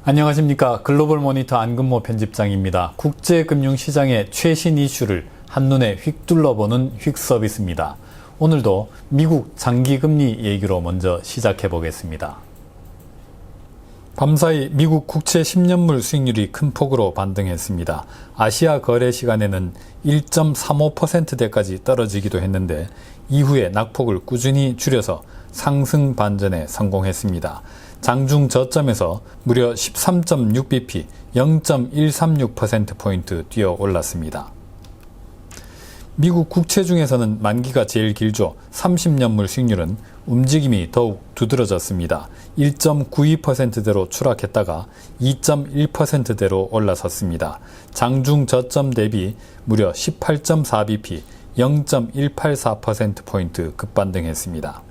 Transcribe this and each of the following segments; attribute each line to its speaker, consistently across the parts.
Speaker 1: 안녕하십니까. 글로벌 모니터 안근모 편집장입니다. 국제금융시장의 최신 이슈를 한눈에 휙 둘러보는 휙 서비스입니다. 오늘도 미국 장기금리 얘기로 먼저 시작해 보겠습니다. 밤사이 미국 국채 10년물 수익률이 큰 폭으로 반등했습니다. 아시아 거래 시간에는 1.35%대까지 떨어지기도 했는데 이후에 낙폭을 꾸준히 줄여서 상승 반전에 성공했습니다. 장중 저점에서 무려 13.6bp, 0.136%포인트 뛰어 올랐습니다. 미국 국채 중에서는 만기가 제일 길죠. 30년물 수익률은 움직임이 더욱 두드러졌습니다. 1.92%대로 추락했다가 2.1%대로 올라섰습니다. 장중 저점 대비 무려 18.4bp, 0.184%포인트 급반등했습니다.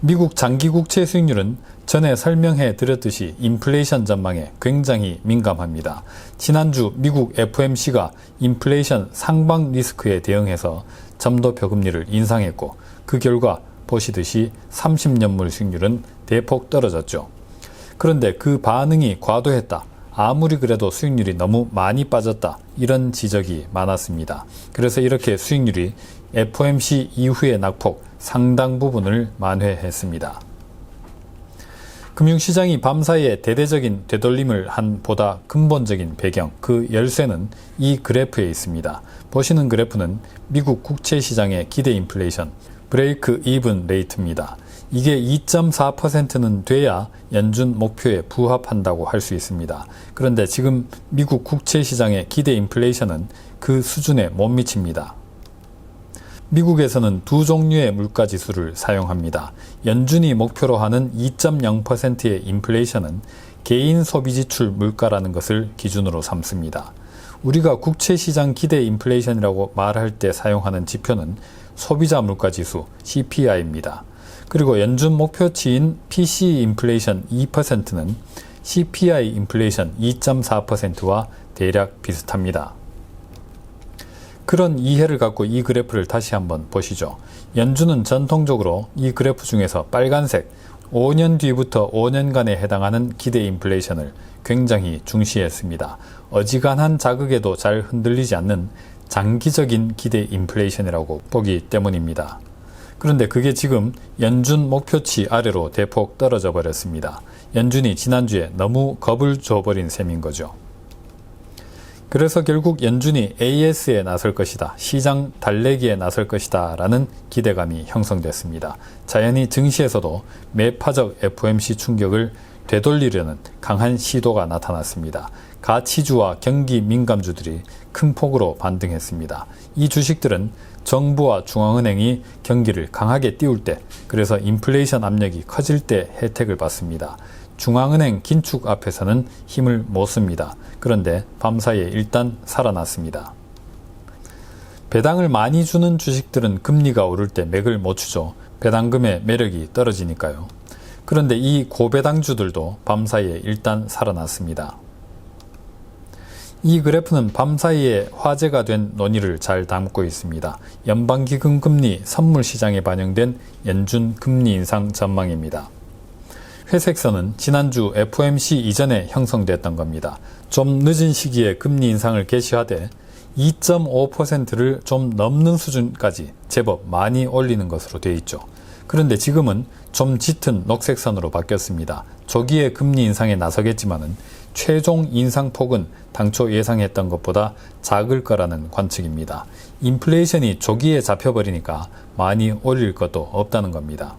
Speaker 1: 미국 장기 국채 수익률은 전에 설명해 드렸듯이 인플레이션 전망에 굉장히 민감합니다. 지난주 미국 FOMC가 인플레이션 상방 리스크에 대응해서 점도표 금리를 인상했고 그 결과 보시듯이 30년물 수익률은 대폭 떨어졌죠. 그런데 그 반응이 과도했다. 아무리 그래도 수익률이 너무 많이 빠졌다. 이런 지적이 많았습니다. 그래서 이렇게 수익률이 FOMC 이후의 낙폭 상당 부분을 만회했습니다. 금융시장이 밤사이에 대대적인 되돌림을 한 보다 근본적인 배경, 그 열쇠는 이 그래프에 있습니다. 보시는 그래프는 미국 국채시장의 기대 인플레이션, 브레이크 이븐 레이트입니다. 이게 2.4%는 돼야 연준 목표에 부합한다고 할 수 있습니다. 그런데 지금 미국 국채시장의 기대 인플레이션은 그 수준에 못 미칩니다. 미국에서는 두 종류의 물가지수를 사용합니다. 연준이 목표로 하는 2.0%의 인플레이션은 개인 소비지출 물가라는 것을 기준으로 삼습니다. 우리가 국채시장 기대 인플레이션이라고 말할 때 사용하는 지표는 소비자 물가지수 CPI입니다. 그리고 연준 목표치인 PC 인플레이션 2%는 CPI 인플레이션 2.4%와 대략 비슷합니다. 그런 이해를 갖고 이 그래프를 다시 한번 보시죠. 연준은 전통적으로 이 그래프 중에서 빨간색 5년 뒤부터 5년간에 해당하는 기대 인플레이션을 굉장히 중시했습니다. 어지간한 자극에도 잘 흔들리지 않는 장기적인 기대 인플레이션이라고 보기 때문입니다. 그런데 그게 지금 연준 목표치 아래로 대폭 떨어져 버렸습니다. 연준이 지난주에 너무 겁을 줘버린 셈인 거죠. 그래서 결국 연준이 AS에 나설 것이다, 시장 달래기에 나설 것이다 라는 기대감이 형성됐습니다. 자연히 증시에서도 매파적 FOMC 충격을 되돌리려는 강한 시도가 나타났습니다. 가치주와 경기 민감주들이 큰 폭으로 반등했습니다. 이 주식들은 정부와 중앙은행이 경기를 강하게 띄울 때, 그래서 인플레이션 압력이 커질 때 혜택을 받습니다. 중앙은행 긴축 앞에서는 힘을 못 씁니다. 그런데 밤사이에 일단 살아났습니다. 배당을 많이 주는 주식들은 금리가 오를 때 맥을 못 추죠. 배당금의 매력이 떨어지니까요. 그런데 이 고배당주들도 밤사이에 일단 살아났습니다. 이 그래프는 밤사이에 화제가 된 논의를 잘 담고 있습니다. 연방기금 금리 선물 시장에 반영된 연준 금리 인상 전망입니다. 회색선은 지난주 FOMC 이전에 형성됐던 겁니다. 좀 늦은 시기에 금리 인상을 개시하되 2.5%를 좀 넘는 수준까지 제법 많이 올리는 것으로 되어 있죠. 그런데 지금은 좀 짙은 녹색선으로 바뀌었습니다. 조기에 금리 인상에 나서겠지만은 최종 인상폭은 당초 예상했던 것보다 작을 거라는 관측입니다. 인플레이션이 조기에 잡혀버리니까 많이 올릴 것도 없다는 겁니다.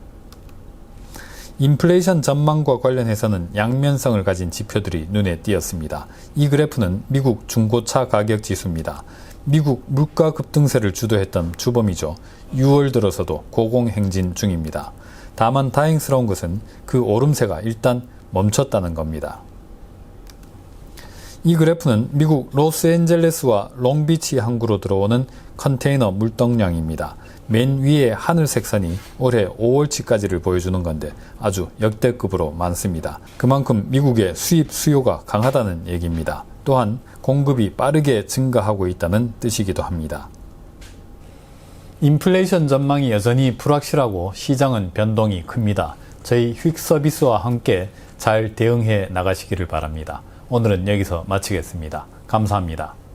Speaker 1: 인플레이션 전망과 관련해서는 양면성을 가진 지표들이 눈에 띄었습니다. 이 그래프는 미국 중고차 가격 지수입니다. 미국 물가 급등세를 주도했던 주범이죠. 6월 들어서도 고공행진 중입니다. 다만 다행스러운 것은 그 오름세가 일단 멈췄다는 겁니다. 이 그래프는 미국 로스앤젤레스와 롱비치 항구로 들어오는 컨테이너 물동량입니다. 맨 위에 하늘색 선이 올해 5월치까지를 보여주는 건데 아주 역대급으로 많습니다. 그만큼 미국의 수입 수요가 강하다는 얘기입니다. 또한 공급이 빠르게 증가하고 있다는 뜻이기도 합니다. 인플레이션 전망이 여전히 불확실하고 시장은 변동이 큽니다. 저희 휙 서비스와 함께 잘 대응해 나가시기를 바랍니다. 오늘은 여기서 마치겠습니다. 감사합니다.